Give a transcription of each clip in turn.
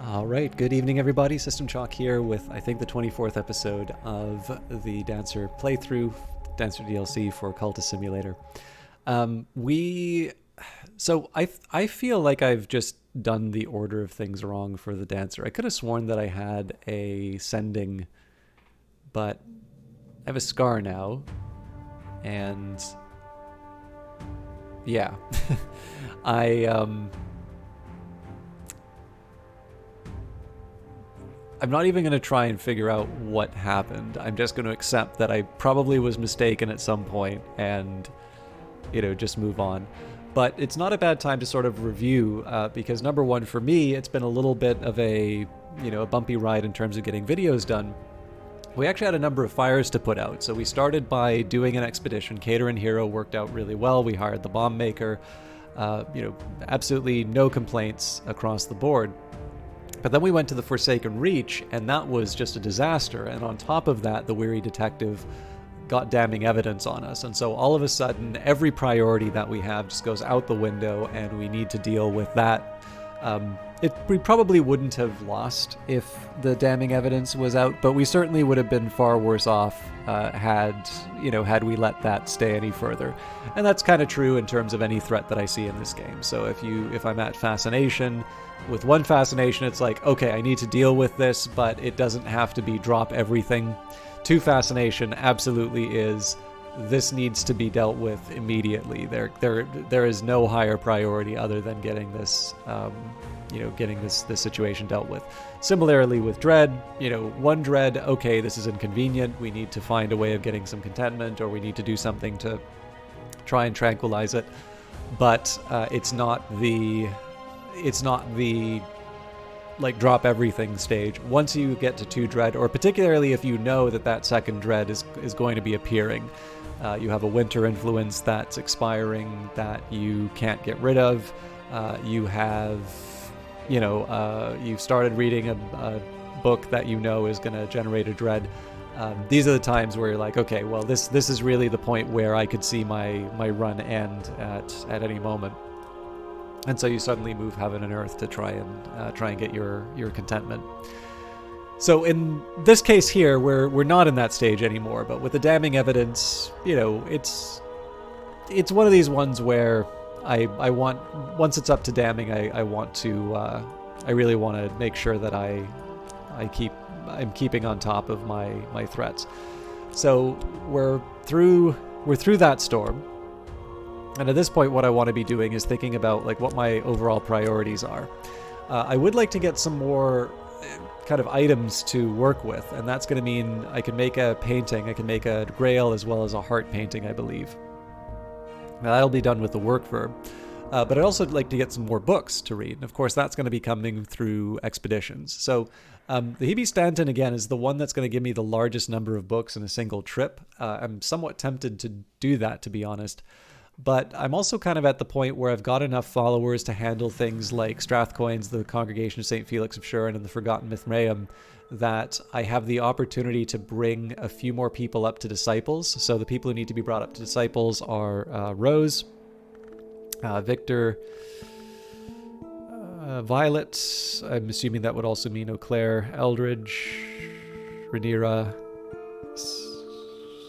All right, good evening, everybody. System Chalk here with, I think, the 24th episode of the Dancer playthrough, Dancer DLC for Cultist Simulator. I feel like I've just done the order of things wrong for the Dancer. I could have sworn that I had a sending, but I have a scar now, and yeah, I'm not even going to try and figure out what happened. I'm just going to accept that I probably was mistaken at some point and, just move on. But it's not a bad time to sort of review because number one, for me, it's been a little bit of a bumpy ride in terms of getting videos done. We actually had a number of fires to put out. So we started by doing an expedition. Cater and Hero worked out really well. We hired the bomb maker. Absolutely no complaints across the board. But then we went to the Forsaken Reach, and that was just a disaster. And on top of that, the weary detective got damning evidence on us. And so all of a sudden, every priority that we have just goes out the window, and we need to deal with that. We probably wouldn't have lost if the damning evidence was out, but we certainly would have been far worse off had we let that stay any further. And that's kind of true in terms of any threat that I see in this game. So if I'm at Fascination, with one Fascination, it's like, okay, I need to deal with this, but it doesn't have to be drop everything. Two Fascination absolutely is, this needs to be dealt with immediately. There is no higher priority other than getting this, getting this situation dealt with. Similarly with Dread, one Dread, okay, this is inconvenient. We need to find a way of getting some contentment, or we need to do something to try and tranquilize it. But it's not the like drop everything stage. Once you get to 2 Dread, or particularly if you know that second Dread is going to be appearing, you have a winter influence that's expiring that you can't get rid of. You've started reading a book that is going to generate a Dread. These are the times where you're like, okay, well, this is really the point where I could see my run end at any moment. And so you suddenly move heaven and earth to try and get your contentment. So in this case here, we're not in that stage anymore. But with the damning evidence, it's one of these ones where I want, once it's up to damning, I really want to make sure that I'm keeping on top of my threats. So we're through that storm. And at this point, what I want to be doing is thinking about like what my overall priorities are. I would like to get some more kind of items to work with, and that's going to mean I can make a painting. I can make a grail as well as a heart painting, I believe. Now, that'll be done with the work verb. But I'd also like to get some more books to read. And of course, that's going to be coming through expeditions. So the Hebe Stanton, again, is the one that's going to give me the largest number of books in a single trip. I'm somewhat tempted to do that, to be honest. But I'm also kind of at the point where I've got enough followers to handle things like Strathcoins, the Congregation of St. Felix of Shurin, and the Forgotten Mithraeum, that I have the opportunity to bring a few more people up to Disciples. So the people who need to be brought up to Disciples are Rose, Victor, Violet. I'm assuming that would also mean Eau Claire, Eldridge, Rhaenyra,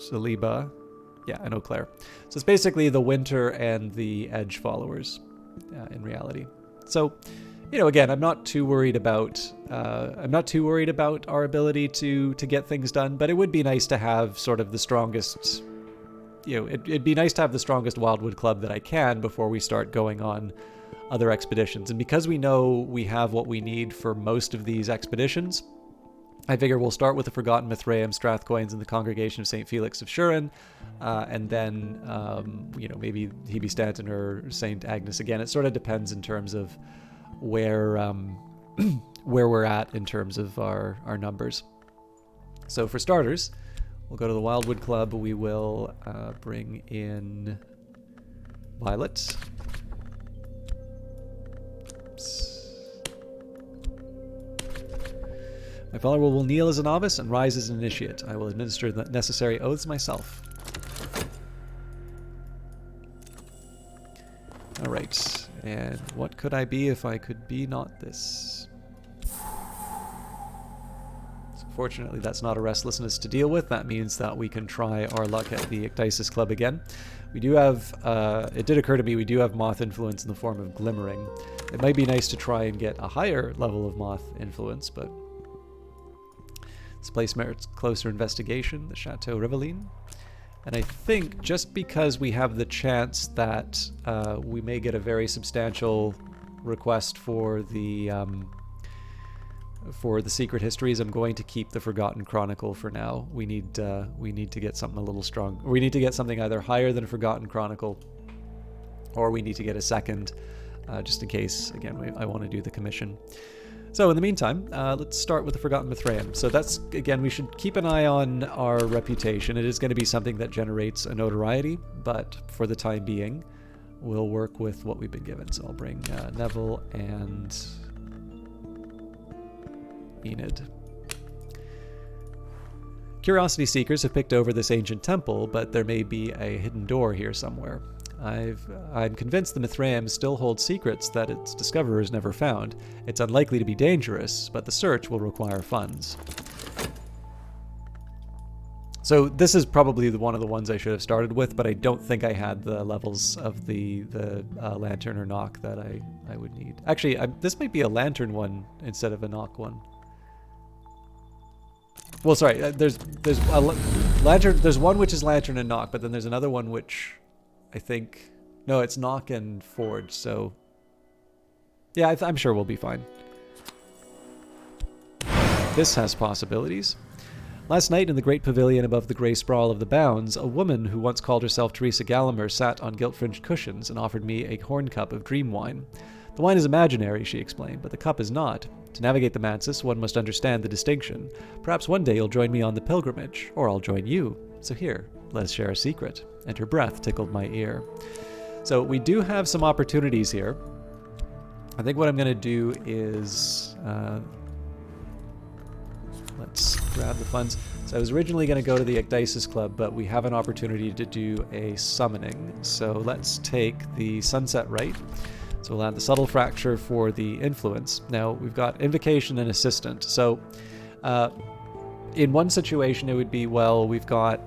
Saliba. Yeah, and Eau Claire. So it's basically the Winter and the Edge followers, in reality. So, again, I'm not too worried about our ability to get things done, but it would be nice to have sort of the strongest. It'd be nice to have the strongest Wildwood Club that I can before we start going on other expeditions. And because we know we have what we need for most of these expeditions, I figure we'll start with the Forgotten Mithraeum, Strathcoins, and the Congregation of St. Felix of Shurin, and then, maybe Hebe Stanton or St. Agnes again. It sort of depends in terms of where we're at in terms of our numbers. So for starters, we'll go to the Wildwood Club. We will bring in Violet. Oops. My follower will kneel as a novice and rise as an initiate. I will administer the necessary oaths myself. Alright, and what could I be if I could be not this? Unfortunately, that's not a restlessness to deal with. That means that we can try our luck at the Ecdysis Club again. We do have, it did occur to me, we do have moth influence in the form of glimmering. It might be nice to try and get a higher level of moth influence, but this place merits closer investigation, the Chateau Riveline. And I think just because we have the chance that we may get a very substantial request for the secret histories, I'm going to keep the Forgotten Chronicle for now. We need to get something a little strong. We need to get something either higher than a Forgotten Chronicle, or we need to get a second, just in case, again, I want to do the commission. So in the meantime, let's start with the Forgotten Mithraeum. So that's, again, we should keep an eye on our reputation. It is going to be something that generates a notoriety, but for the time being, we'll work with what we've been given. So I'll bring Neville and Enid. Curiosity seekers have picked over this ancient temple, but there may be a hidden door here somewhere. I'm convinced the Mithraeum still holds secrets that its discoverers never found. It's unlikely to be dangerous, but the search will require funds. So this is probably one of the ones I should have started with, but I don't think I had the levels of the lantern or knock that I would need. Actually, this might be a lantern one instead of a knock one. Well, sorry, there's a lantern. There's one which is lantern and knock, but then there's another one which I think, no, it's knock and forge. So yeah, I'm sure we'll be fine. This has possibilities. Last night in the great pavilion above the grey sprawl of the Bounds, a woman who once called herself Teresa Gallagher sat on gilt-fringed cushions and offered me a horn cup of dream wine. The wine is imaginary, she explained, but the cup is not. To navigate the Mansis, one must understand the distinction. Perhaps one day you'll join me on the pilgrimage, or I'll join you. So here, let us share a secret. And her breath tickled my ear. So we do have some opportunities here. I think what I'm going to do is... let's grab the funds. So I was originally going to go to the Ecdysis Club, but we have an opportunity to do a summoning. So let's take the Sunset Rite. So we'll add the Subtle Fracture for the influence. Now we've got Invocation and Assistant. So in one situation it would be, well, we've got...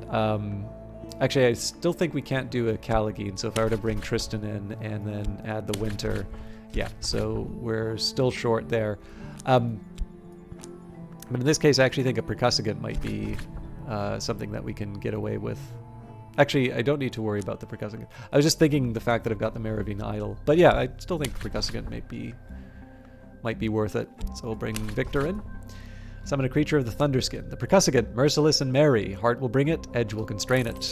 actually, I still think we can't do a Callagine. So if I were to bring Tristan in and then add the Winter, yeah, so we're still short there. But in this case, I actually think a Percussagant might be something that we can get away with. Actually, I don't need to worry about the Percussagant. I was just thinking the fact that I've got the Meravine Idol. But yeah, I still think Percussagant might be worth it. So we'll bring Victor in. Summon a creature of the Thunderskin. The Percussagant, merciless and merry. Heart will bring it, edge will constrain it.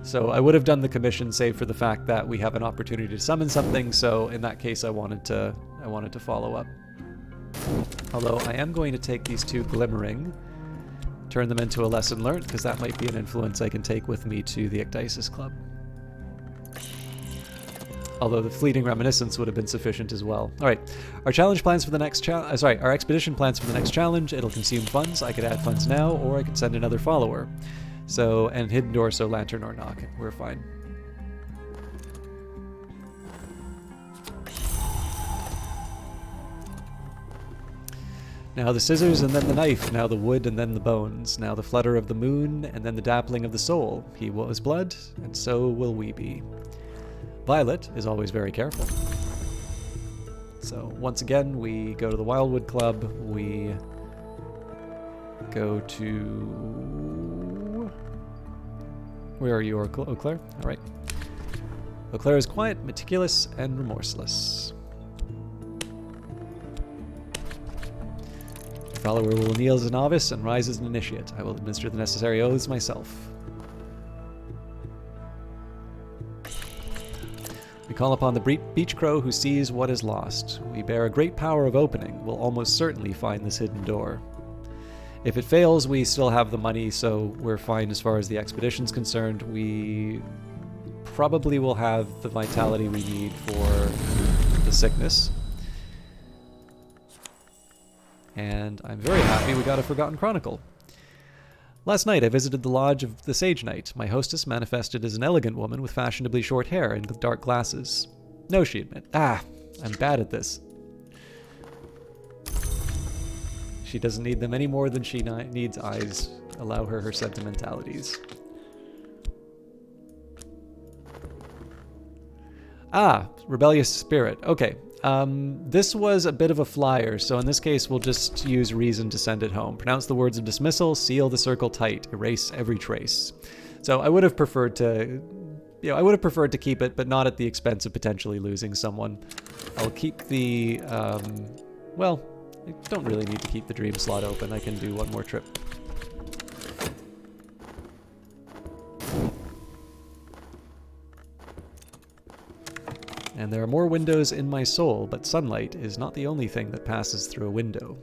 So I would have done the commission save for the fact that we have an opportunity to summon something, so in that case I wanted to follow up. Although I am going to take these two Glimmering, turn them into a lesson learned, because that might be an influence I can take with me to the Ecdysis Club. Although the Fleeting Reminiscence would have been sufficient as well. Alright, our challenge plans for the next our expedition plans for the next challenge. It'll consume funds. I could add funds now, or I could send another follower. So, and Hidden Door, so Lantern or Knock. We're fine. Now the scissors and then the knife, now the wood and then the bones, now the flutter of the moon and then the dappling of the soul. He was blood, and so will we be. Violet is always very careful. So once again, we go to the Wildwood Club, we go to... Where are you, Eau Claire? Alright. Eau Claire is quiet, meticulous, and remorseless. The follower will kneel as a novice and rise as an initiate. I will administer the necessary oaths myself. We call upon the beach crow who sees what is lost. We bear a great power of opening. We'll almost certainly find this hidden door. If it fails, we still have the money, so we're fine as far as the expedition's concerned. We probably will have the vitality we need for the sickness. And I'm very happy we got a Forgotten Chronicle. Last night I visited the lodge of the Sage Knight. My hostess manifested as an elegant woman with fashionably short hair and with dark glasses. No, she admit. Ah, I'm bad at this. She doesn't need them any more than she needs eyes. Allow her her sentimentalities. Ah, rebellious spirit. Okay. This was a bit of a flyer, so in this case we'll just use reason to send it home. Pronounce the words of dismissal, seal the circle tight, erase every trace. So I would have preferred to, keep it, but not at the expense of potentially losing someone. I'll keep the, well, I don't really need to keep the dream slot open. I can do one more trip. And there are more windows in my soul, but sunlight is not the only thing that passes through a window.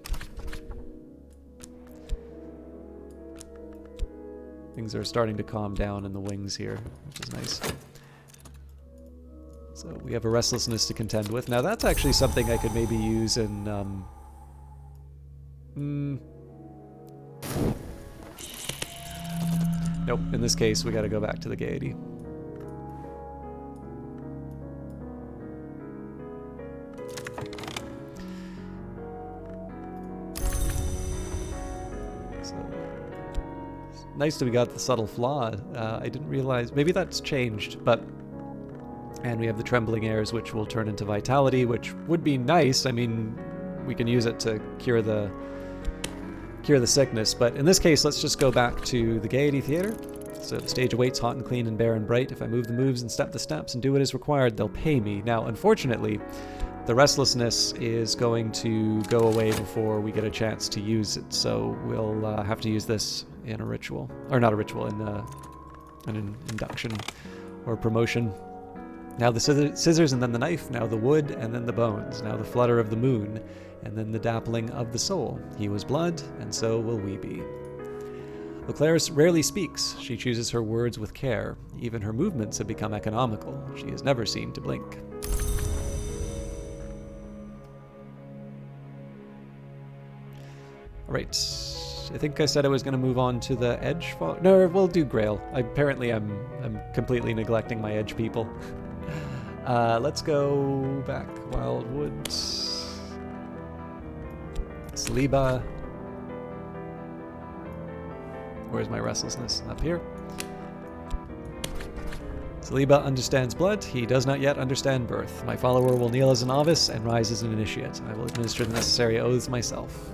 Things are starting to calm down in the wings here, which is nice. So we have a restlessness to contend with. Now that's actually something I could maybe use in... Nope, in this case we gotta go back to the gaiety. Nice that we got the subtle flaw. I didn't realize... Maybe that's changed, but... And we have the trembling airs, which will turn into vitality, which would be nice. I mean, we can use it to cure the sickness, but in this case, let's just go back to the Gaiety Theater. So the stage awaits hot and clean and bare and bright. If I move the moves and step the steps and do what is required, they'll pay me. Now, unfortunately, the restlessness is going to go away before we get a chance to use it, so we'll have to use this in a ritual. Or not a ritual, in an induction or promotion. Now the scissors and then the knife, now the wood and then the bones, now the flutter of the moon, and then the dappling of the soul. He was blood, and so will we be. Leclaire rarely speaks. She chooses her words with care. Even her movements have become economical. She is never seen to blink. Alright, I think I said I was going to move on to the edge. No, we'll do Grail. Apparently I'm completely neglecting my edge people. Let's go back. Wildwoods. Saliba. Where's my restlessness? Up here. Saliba understands blood. He does not yet understand birth. My follower will kneel as a novice and rise as an initiate. I will administer the necessary oaths myself.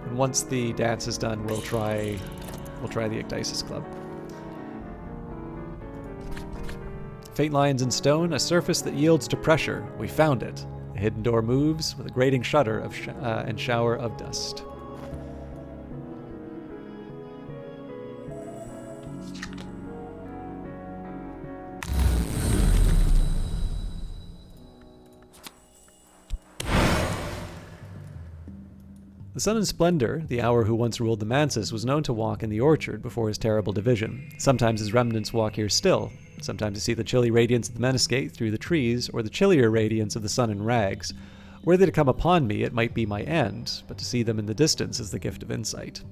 And once the dance is done, we'll try the Ecdysis Club. Faint lines in stone, a surface that yields to pressure. We found it. The hidden door moves with a grating shudder and shower of dust. The sun in splendor, the hour who once ruled the manses, was known to walk in the orchard before his terrible division. Sometimes his remnants walk here still. Sometimes you see the chilly radiance of the menascate through the trees, or the chillier radiance of the sun in rags. Were they to come upon me, it might be my end, but to see them in the distance is the gift of insight.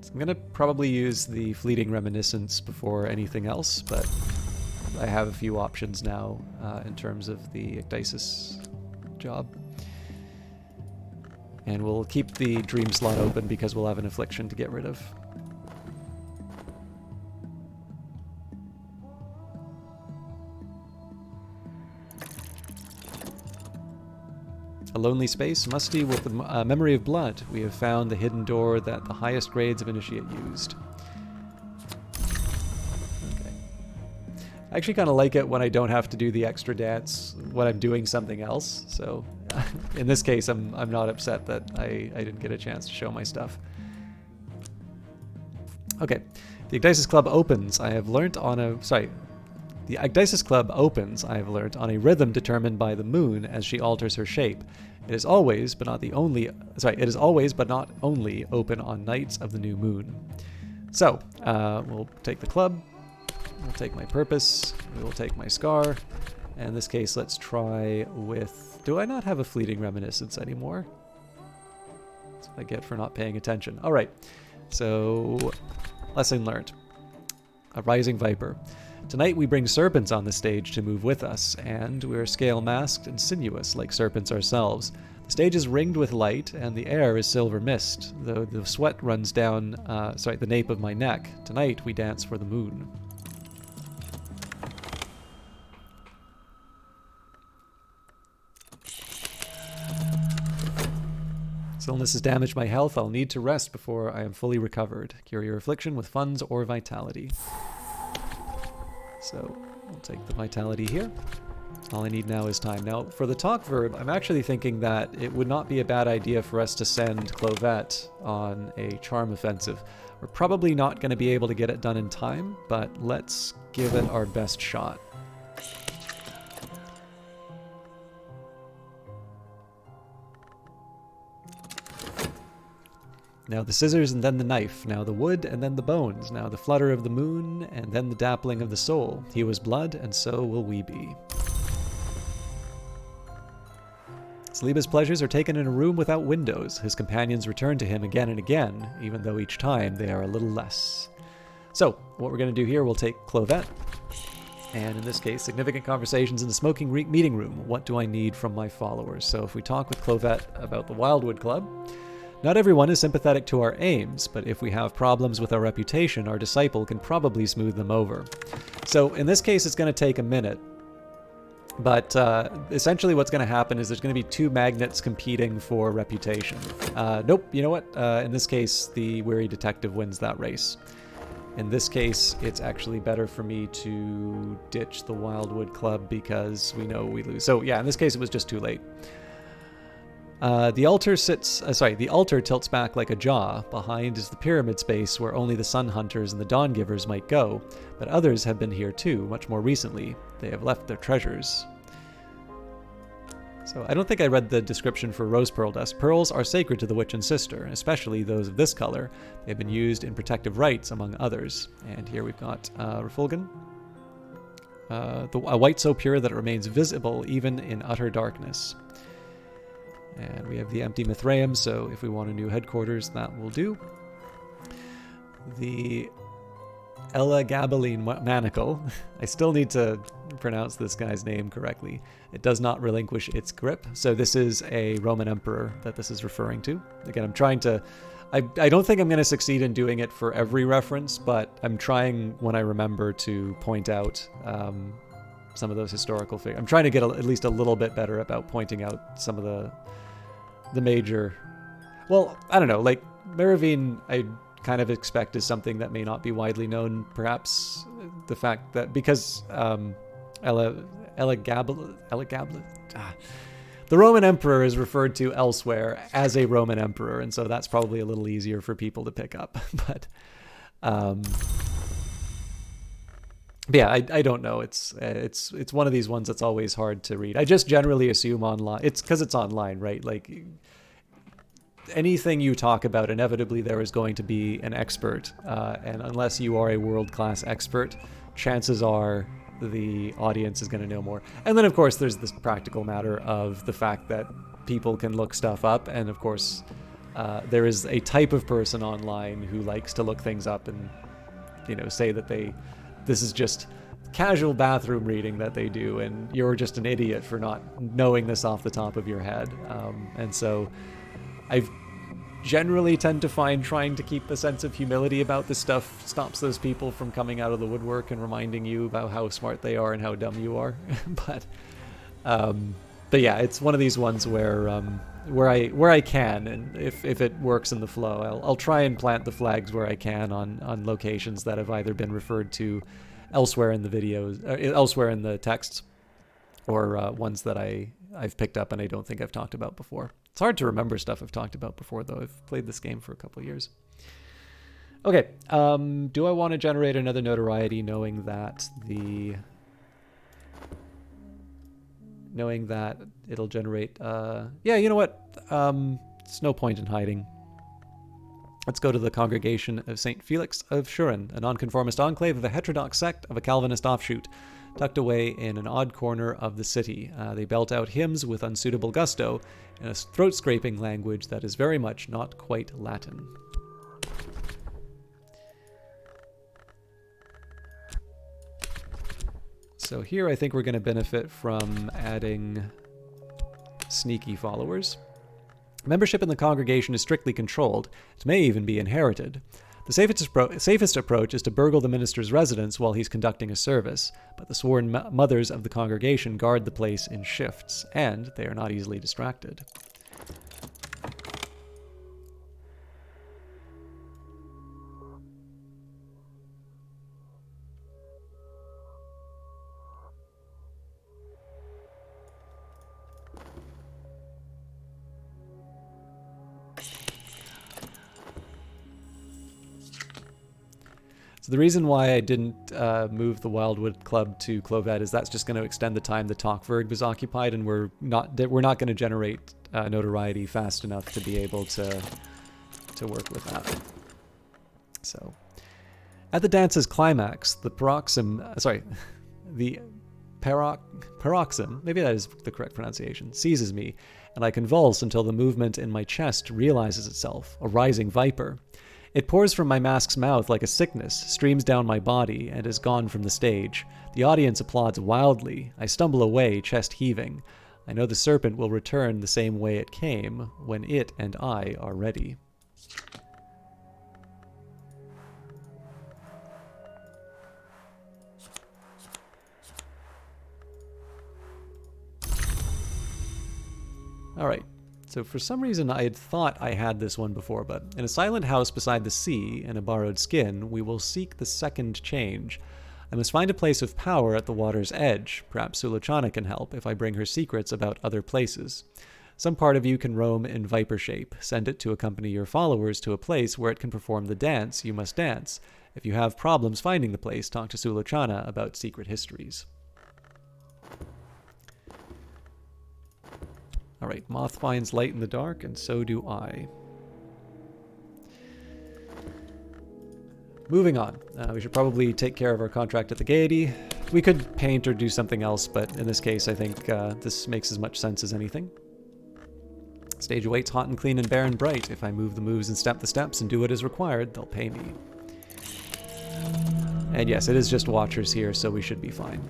So I'm going to probably use the fleeting reminiscence before anything else, but I have a few options now in terms of the Ecdysis job. And we'll keep the dream slot open because we'll have an affliction to get rid of. A lonely space, musty with the memory of blood. We have found the hidden door that the highest grades of initiate used. Okay. I actually kind of like it when I don't have to do the extra dance when I'm doing something else. So in this case, I'm not upset that I didn't get a chance to show my stuff. Okay. The Ecdysis Club opens. I have learnt on a... Sorry. The Ecdysis Club opens, I have learnt, on a rhythm determined by the moon as she alters her shape. It is always, but not only open on nights of the new moon. So, we'll take the club, we'll take my purpose, we will take my scar, and in this case let's try with... Do I not have a fleeting reminiscence anymore? That's what I get for not paying attention. Alright, so, lesson learned. a rising viper. Tonight we bring serpents on the stage to move with us, and we're scale-masked and sinuous like serpents ourselves. The stage is ringed with light, and the air is silver mist, though the sweat runs down, the nape of my neck. Tonight we dance for the moon. This illness has damaged my health. I'll need to rest before I am fully recovered. Cure your affliction with funds or vitality. So, I'll take the vitality here. All I need now is time. Now, for the talk verb, I'm actually thinking that it would not be a bad idea for us to send Clovette on a charm offensive. We're probably not going to be able to get it done in time, but let's give it our best shot. Now the scissors and then the knife, now the wood and then the bones, now the flutter of the moon and then the dappling of the soul. He was blood and so will we be. Saliba's pleasures are taken in a room without windows. His companions return to him again and again, even though each time they are a little less. So, what we're going to do here, we'll take Clovette, and in this case, significant conversations in the smoking meeting room. What do I need from my followers? So if we talk with Clovette about the Wildwood Club, not everyone is sympathetic to our aims, but if we have problems with our reputation, our disciple can probably smooth them over. So in this case, it's going to take a minute. But essentially what's going to happen is there's going to be two magnets competing for reputation. Nope, you know what? In this case, the Weary Detective wins that race. In this case, it's actually better for me to ditch the Wildwood Club because we know we lose. So yeah, in this case, it was just too late. The altar tilts back like a jaw. Behind is the pyramid space where only the Sun Hunters and the Dawn Givers might go, but others have been here too, much more recently. They have left their treasures. So I don't think I read the description for rose pearl dust. Pearls are sacred to the witch and sister, especially those of this color. They've been used in protective rites, among others. And here we've got Refulgen. A white so pure that it remains visible even in utter darkness. And we have the empty Mithraeum, so if we want a new headquarters, that will do. The Elagabalene Manacle. I still need to pronounce this guy's name correctly. It does not relinquish its grip. So this is a Roman emperor that this is referring to. Again, I'm trying to... I don't think I'm going to succeed in doing it for every reference, but I'm trying, when I remember, to point out some of those historical figures. I'm trying to get at least a little bit better about pointing out some of the major... Well, I don't know, like, Meravine, I kind of expect is something that may not be widely known. Perhaps the fact that, because the Roman emperor is referred to elsewhere as a Roman emperor, and so that's probably a little easier for people to pick up. But yeah, I don't know. It's one of these ones that's always hard to read. I just generally assume online. It's because it's online, right? Like, anything you talk about, inevitably there is going to be an expert, and unless you are a world-class expert, chances are the audience is going to know more. And then, of course, there's this practical matter of the fact that people can look stuff up, and of course, there is a type of person online who likes to look things up and, say that this is just casual bathroom reading that they do, and you're just an idiot for not knowing this off the top of your head. And so I generally tend to find trying to keep a sense of humility about this stuff stops those people from coming out of the woodwork and reminding you about how smart they are and how dumb you are. But yeah, it's one of these ones where I can, and if it works in the flow, I'll try and plant the flags where I can on locations that have either been referred to elsewhere in the videos, elsewhere in the texts, or ones that I've picked up and I don't think I've talked about before. It's hard to remember stuff I've talked about before, though. I've played this game for a couple of years. Okay, do I want to generate another notoriety knowing that it'll generate... yeah, you know what? It's no point in hiding. Let's go to the Congregation of St. Felix of Shurin, a nonconformist enclave of a heterodox sect of a Calvinist offshoot, tucked away in an odd corner of the city. They belt out hymns with unsuitable gusto in a throat-scraping language that is very much not quite Latin. So here I think we're going to benefit from adding sneaky followers. Membership in the congregation is strictly controlled. It may even be inherited. The safest approach is to burgle the minister's residence while he's conducting a service, but the sworn mothers of the congregation guard the place in shifts, and they are not easily distracted. So the reason why I didn't move the Wildwood Club to Clovette is that's just going to extend the time the Talkverg was occupied, and we're not going to generate notoriety fast enough to be able to work with that. So, at the dance's climax, the paroxysm, maybe that is the correct pronunciation, seizes me, and I convulse until the movement in my chest realizes itself, a rising viper. It pours from my mask's mouth like a sickness, streams down my body, and is gone from the stage. The audience applauds wildly. I stumble away, chest heaving. I know the serpent will return the same way it came, when it and I are ready. All right. So for some reason I had thought I had this one before, but in a silent house beside the sea and a borrowed skin, we will seek the second change. I must find a place of power at the water's edge. Perhaps Sulochana can help if I bring her secrets about other places. Some part of you can roam in viper shape. Send it to accompany your followers to a place where it can perform the dance you must dance. If you have problems finding the place, talk to Sulochana about secret histories. Alright, Moth finds light in the dark, and so do I. Moving on. We should probably take care of our contract at the Gaiety. We could paint or do something else, but in this case I think this makes as much sense as anything. Stage awaits hot and clean and bare and bright. If I move the moves and step the steps and do what is required, they'll pay me. And yes, it is just watchers here, so we should be fine.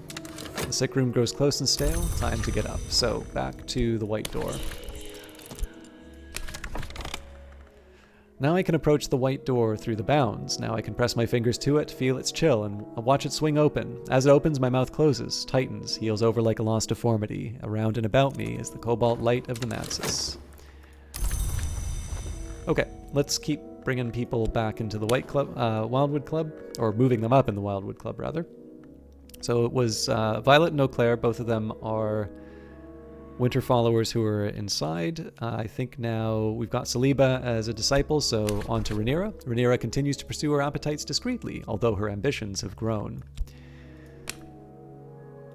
The sick room grows close and stale. Time to get up. So, back to the white door. Now I can approach the white door through the bounds. Now I can press my fingers to it, feel its chill, and watch it swing open. As it opens, my mouth closes, tightens, heals over like a lost deformity. Around and about me is the cobalt light of the mantis. Okay, let's keep bringing people back into the Wildwood Club, or moving them up in the Wildwood Club, rather. So it was Violet and Eau Claire. Both of them are winter followers who are inside. I think now we've got Saliba as a disciple, so on to Rhaenyra. Rhaenyra continues to pursue her appetites discreetly, although her ambitions have grown.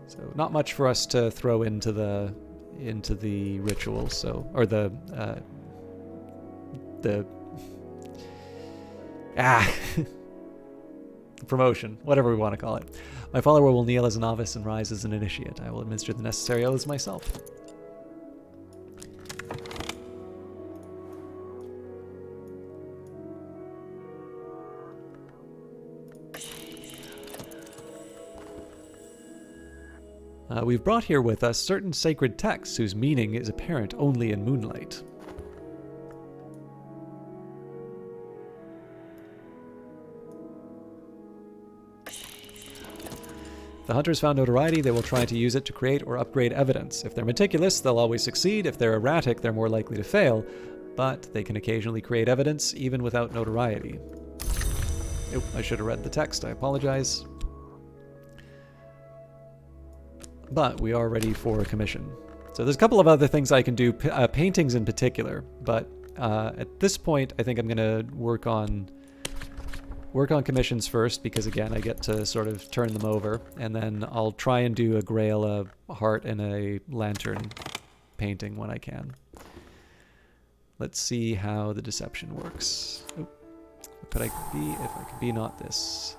So not much for us to throw into the ritual, so, or the promotion, whatever we want to call it. My follower will kneel as a novice and rise as an initiate. I will administer the necessary oaths myself. We've brought here with us certain sacred texts whose meaning is apparent only in moonlight. If the hunters found notoriety, they will try to use it to create or upgrade evidence. If they're meticulous, they'll always succeed. If they're erratic, they're more likely to fail. But they can occasionally create evidence, even without notoriety. Oh, I should have read the text. I apologize. But we are ready for a commission. So there's a couple of other things I can do, paintings in particular. But at this point, I think I'm going to work on commissions first, because again I get to sort of turn them over, and then I'll try and do a grail, a heart, and a lantern painting when I can. Let's see how the deception works. Oh, what could I be if I could be not this?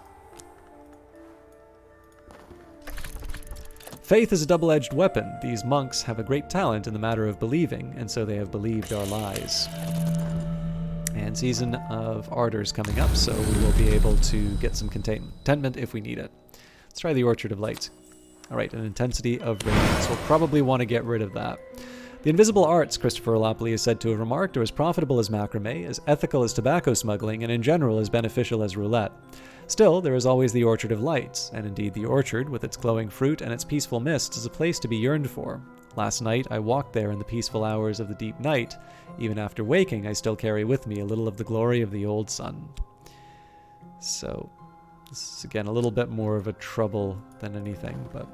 Faith is a double-edged weapon. These monks have a great talent in the matter of believing, and so they have believed our lies. And Season of Ardor's coming up, so we will be able to get some contentment if we need it. Let's try the Orchard of Light. All right, an intensity of radiance. We'll probably want to get rid of that. The invisible arts, Christopher Olapley is said to have remarked, are as profitable as macrame, as ethical as tobacco smuggling, and in general as beneficial as roulette. Still, there is always the Orchard of Lights, and indeed the orchard, with its glowing fruit and its peaceful mists, is a place to be yearned for. Last night, I walked there in the peaceful hours of the deep night. Even after waking, I still carry with me a little of the glory of the old sun. So, this is again a little bit more of a trouble than anything, but...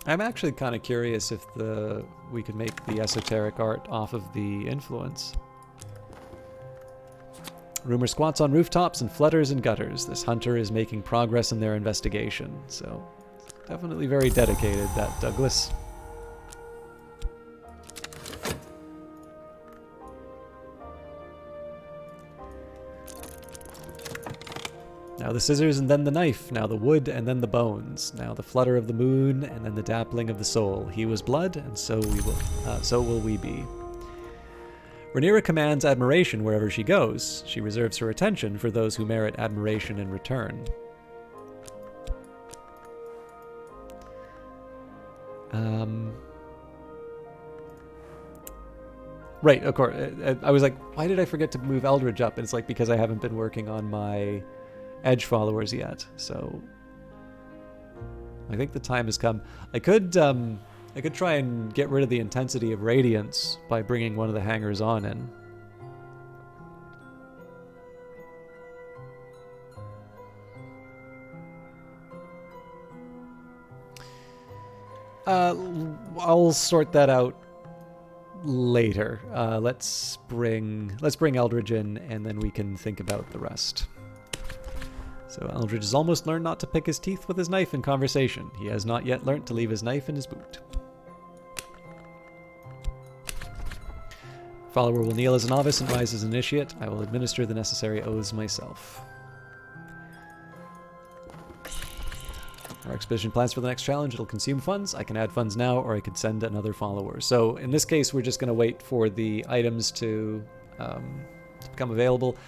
I'm actually kind of curious if we could make the esoteric art off of the influence. Rumor squats on rooftops and flutters in gutters. This hunter is making progress in their investigation. So, definitely very dedicated, that Douglas. Now the scissors and then the knife, now the wood and then the bones, now the flutter of the moon and then the dappling of the soul. He was blood, and so will we be. Rhaenyra commands admiration wherever she goes. She reserves her attention for those who merit admiration in return. Right, of course. I was like, why did I forget to move Eldridge up? And it's like, because I haven't been working on my edge followers yet, so I think the time has come. I could try and get rid of the intensity of radiance by bringing one of the hangers on in. I'll sort that out later. Let's bring Eldridge in, and then we can think about the rest. So Eldridge has almost learned not to pick his teeth with his knife in conversation. He has not yet learnt to leave his knife in his boot. Follower will kneel as a novice and rise as an initiate. I will administer the necessary oaths myself. Our expedition plans for the next challenge. It'll consume funds. I can add funds now, or I could send another follower. So in this case, we're just going to wait for the items to become available.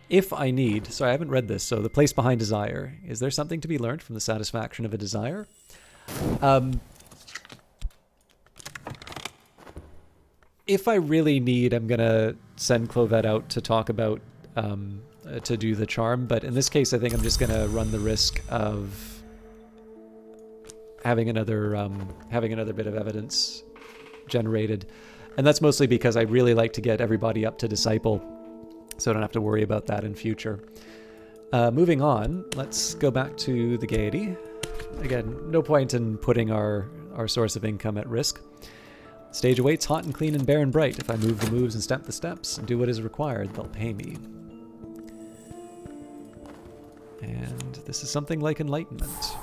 If I need... Sorry, I haven't read this. So the place behind desire. Is there something to be learned from the satisfaction of a desire? If I really need, I'm going to send Clovette out to talk about... to do the charm. But in this case, I think I'm just going to run the risk of having another bit of evidence generated. And that's mostly because I really like to get everybody up to Disciple, so I don't have to worry about that in future. Moving on, let's go back to the Gaiety. Again, no point in putting our source of income at risk. Stage awaits hot and clean and bare and bright. If I move the moves and step the steps and do what is required, they'll pay me. And this is something like enlightenment.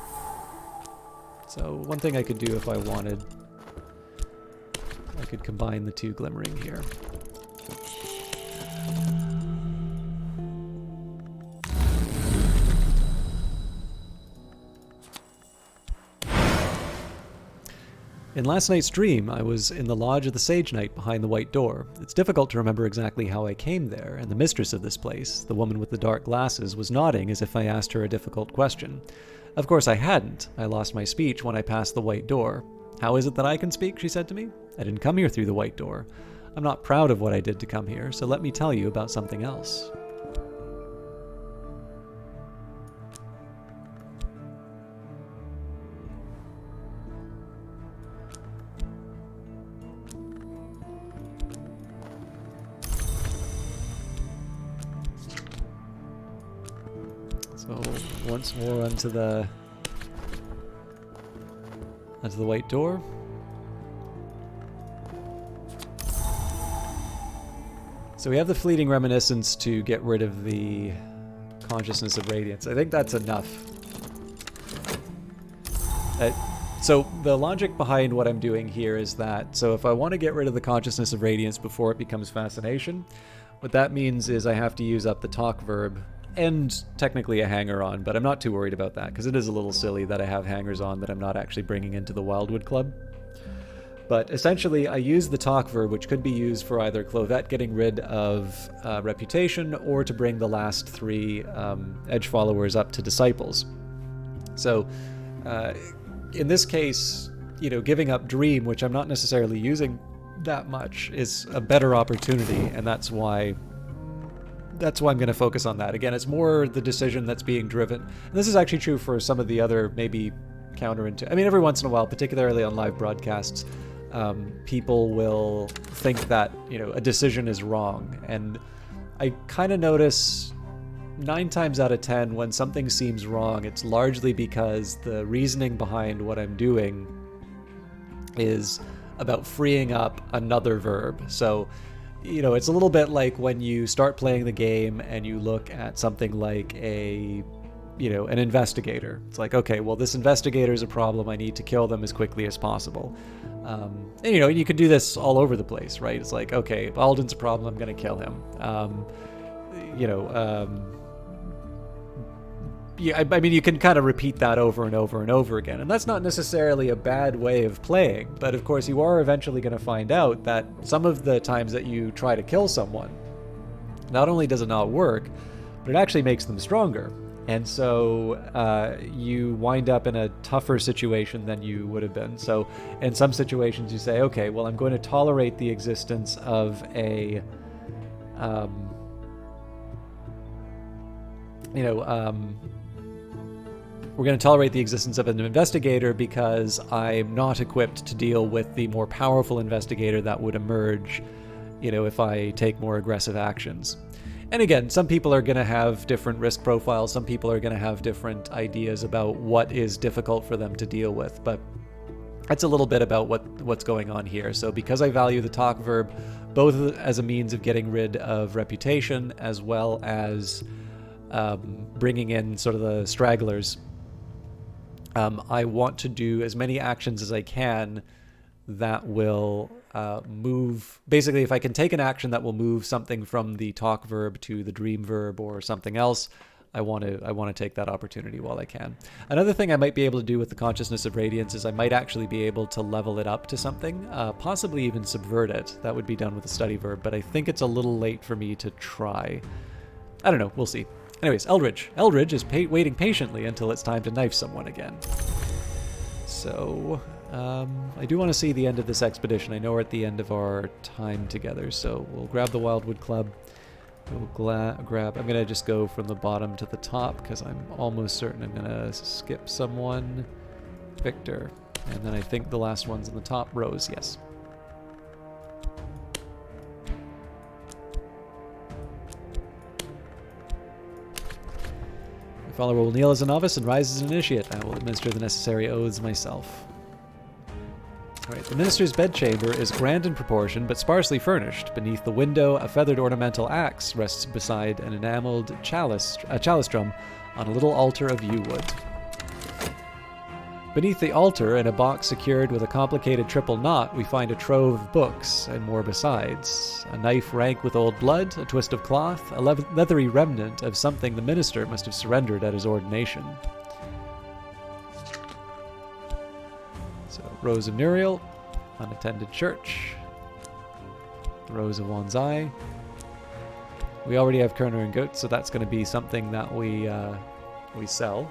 So one thing I could do if I wanted, I could combine the two glimmering here. In last night's dream, I was in the lodge of the Sage Knight behind the white door. It's difficult to remember exactly how I came there, and the mistress of this place, the woman with the dark glasses, was nodding as if I asked her a difficult question. Of course I hadn't. I lost my speech when I passed the white door. How is it that I can speak? She said to me. I didn't come here through the white door. I'm not proud of what I did to come here, so let me tell you about something else. So once more onto the white door. So we have the fleeting reminiscence to get rid of the consciousness of radiance. I think that's enough. So the logic behind what I'm doing here is that, so if I want to get rid of the consciousness of radiance before it becomes fascination, what that means is I have to use up the talk verb and technically a hanger on, but I'm not too worried about that because it is a little silly that I have hangers on that I'm not actually bringing into the Wildwood Club. But essentially, I use the talk verb, which could be used for either Clovette getting rid of reputation or to bring the last 3 edge followers up to disciples. So in this case, giving up Dream, which I'm not necessarily using that much, is a better opportunity, and that's why I'm going to focus on that. Again, it's more the decision that's being driven. And this is actually true for some of the other maybe counterintuitive. I mean, every once in a while, particularly on live broadcasts, people will think that, a decision is wrong. And I kind of notice 9 times out of 10, when something seems wrong, it's largely because the reasoning behind what I'm doing is about freeing up another verb. So, it's a little bit like when you start playing the game and you look at something like an investigator. It's like, okay, well, this investigator is a problem. I need to kill them as quickly as possible. And you could do this all over the place, right? It's like, okay, Alden's a problem. I'm going to kill him. I mean, you can kind of repeat that over and over and over again. And that's not necessarily a bad way of playing. But of course, you are eventually going to find out that some of the times that you try to kill someone, not only does it not work, but it actually makes them stronger. And so you wind up in a tougher situation than you would have been. So in some situations you say, okay, well, I'm going to tolerate the existence of a, we're going to tolerate the existence of an investigator because I'm not equipped to deal with the more powerful investigator that would emerge, if I take more aggressive actions. And again, some people are going to have different risk profiles. Some people are going to have different ideas about what is difficult for them to deal with. But that's a little bit about what's going on here. So because I value the talk verb both as a means of getting rid of reputation as well as bringing in sort of the stragglers, I want to do as many actions as I can that will move. Basically, if I can take an action that will move something from the talk verb to the dream verb or something else, I want to take that opportunity while I can. Another thing I might be able to do with the Consciousness of Radiance is I might actually be able to level it up to something, possibly even subvert it. That would be done with the study verb, but I think it's a little late for me to try. I don't know. We'll see. Anyways, Eldridge. Eldridge is waiting patiently until it's time to knife someone again. So, I do want to see the end of this expedition. I know we're at the end of our time together, so we'll grab the Wildwood Club. We'll grab... I'm going to just go from the bottom to the top, because I'm almost certain I'm going to skip someone. Victor. And then I think the last one's in the top. Rose, yes. My follower will kneel as a novice and rise as an initiate. I will administer the necessary oaths myself. Alright, the minister's bedchamber is grand in proportion, but sparsely furnished. Beneath the window, a feathered ornamental axe rests beside an enameled chalice drum on a little altar of yew wood. Beneath the altar, in a box secured with a complicated triple knot, we find a trove of books, and more besides. A knife rank with old blood, a twist of cloth, a leathery remnant of something the minister must have surrendered at his ordination. So, Rose of Muriel, unattended church, Rose of Wanzai. We already have Kerner and Goat, so that's going to be something that we sell.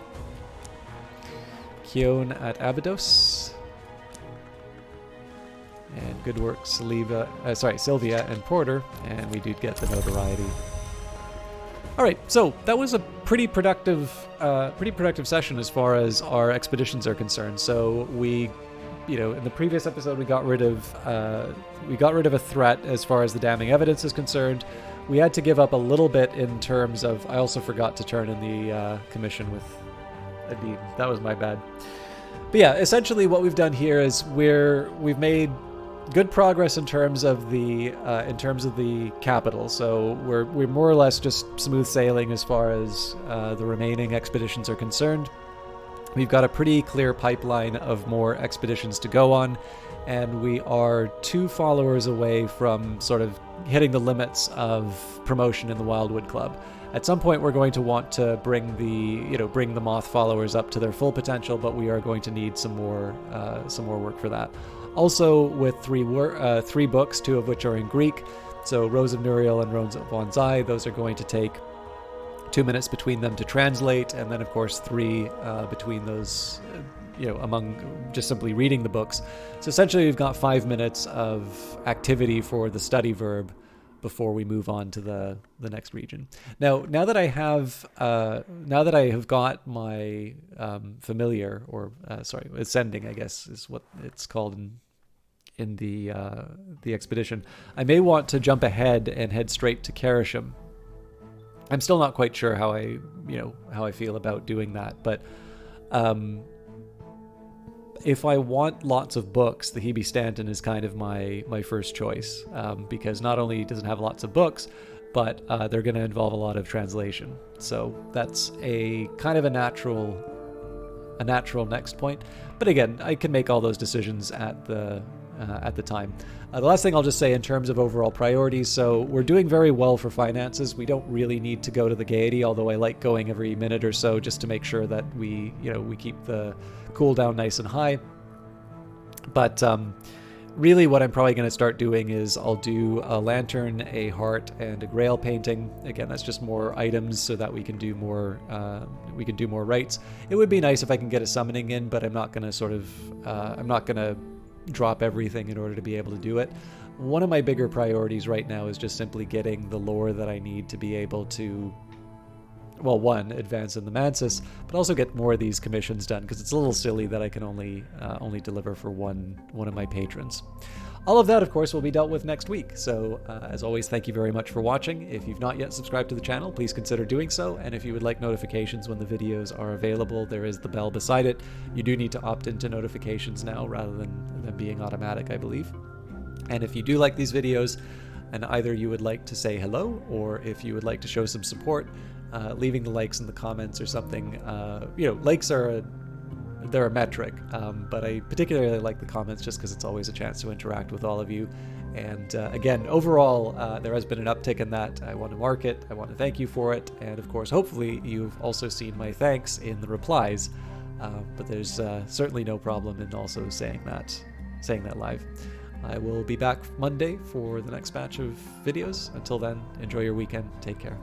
Kion at Abydos. And good work, Sylvia and Porter, and we do get the notoriety. All right, so that was a pretty productive session as far as our expeditions are concerned. So we, in the previous episode, we got rid of a threat as far as the damning evidence is concerned. We had to give up a little bit in terms of. I also forgot to turn in the commission with Adib. That was my bad. But yeah, essentially what we've done here is we've made good progress in terms of the capital. So we're more or less just smooth sailing as far as the remaining expeditions are concerned. We've got a pretty clear pipeline of more expeditions to go on, and we are 2 followers away from sort of hitting the limits of promotion in the Wildwood Club. At some point, we're going to want to bring the moth followers up to their full potential, but we are going to need some more work for that. Also, with 3 books, 2 of which are in Greek, so Rose of Nuriel and Rose of Wanzai, those are going to take 2 minutes between them to translate, and then of course 3 between those, among just simply reading the books. So essentially, we've got 5 minutes of activity for the study verb before we move on to the next region. Now that I have got my familiar, or ascending, I guess is what it's called in the expedition, I may want to jump ahead and head straight to Karashim. I'm still not quite sure how I feel about doing that, but if I want lots of books, the Hebe Stanton is kind of my first choice, because not only does it have lots of books, but they're going to involve a lot of translation. So that's a kind of a natural next point. But again, I can make all those decisions at the time. The last thing I'll just say in terms of overall priorities, so we're doing very well for finances. We don't really need to go to the Gaiety, although I like going every minute or so just to make sure that we keep the cooldown nice and high. But really what I'm probably going to start doing is I'll do a lantern, a heart, and a grail painting. Again, that's just more items so that we can do more rites. It would be nice if I can get a summoning in, but I'm not going to drop everything in order to be able to do it. One of my bigger priorities right now is just simply getting the lore that I need to be able to, well, one, advance in the Mansis, but also get more of these commissions done, because it's a little silly that I can only deliver for one of my patrons. All of that, of course, will be dealt with next week. So, as always, thank you very much for watching. If you've not yet subscribed to the channel, please consider doing so. And if you would like notifications when the videos are available, there is the bell beside it. You do need to opt into notifications now rather than them being automatic, I believe. And if you do like these videos, and either you would like to say hello, or if you would like to show some support, leaving the likes in the comments or something. Likes they're a metric, but I particularly like the comments just because it's always a chance to interact with all of you. And again, overall, there has been an uptick in that. I want to mark it. I want to thank you for it. And of course, hopefully you've also seen my thanks in the replies. But there's certainly no problem in also saying that live. I will be back Monday for the next batch of videos. Until then, enjoy your weekend. Take care.